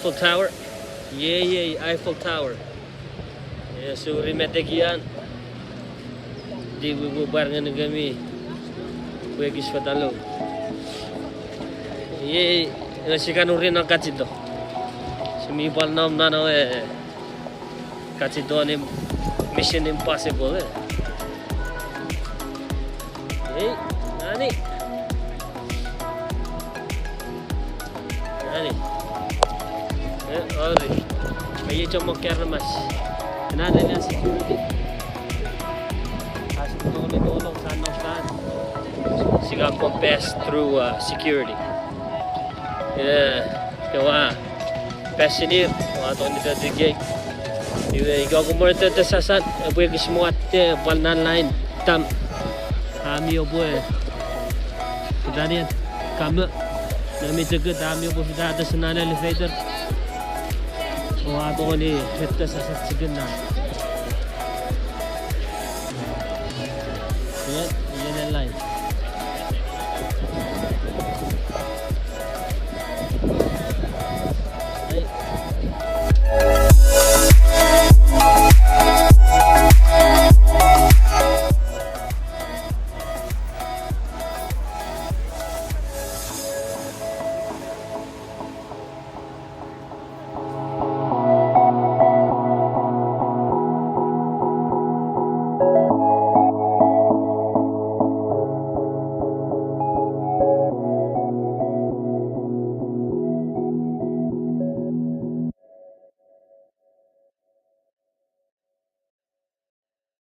Eiffel Tower. Eiffel Tower. Ya, suri metekian. Di bubar nga kami. Ekis patalo. Nasikan rin ang kachito. Sumipal na kachito ni Mission Impossible. Nani? Kaya cuma kermas. Kenapa dengan security? Kasih tolong sa Nouch. Siga pass through security. Kawa passenger atau nito ekiek. Ikaw kumurta sasat epwe kismuat palnan line tam. Kami epwe. Kemudian kami nami dekat kami epwe sudah ada senana elevator. Atau ni kita sasat sigana.